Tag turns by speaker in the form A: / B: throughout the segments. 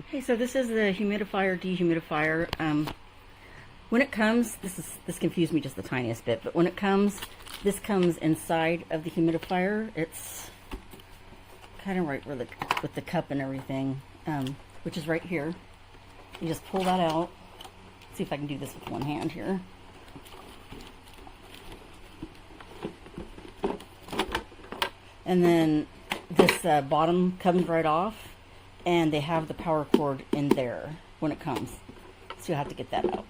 A: Okay, so this is the Humidifier Dehumidifier. When it comes, this confused me just the tiniest bit, but when it comes, this comes inside of the humidifier. It's kind of right where with the cup and everything, which is right here. You just pull that out. See if I can do this with one hand here. And then this bottom comes right off, and they have the power cord in there when it comes. So you'll have to get that out.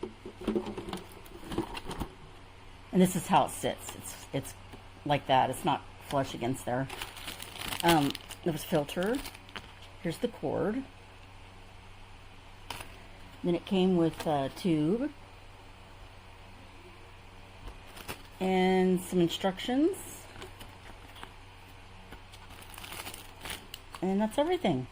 A: And this is how it sits. It's like that. It's not flush against there. There's filter. Here's the cord. Then it came with a tube and some instructions. And that's everything.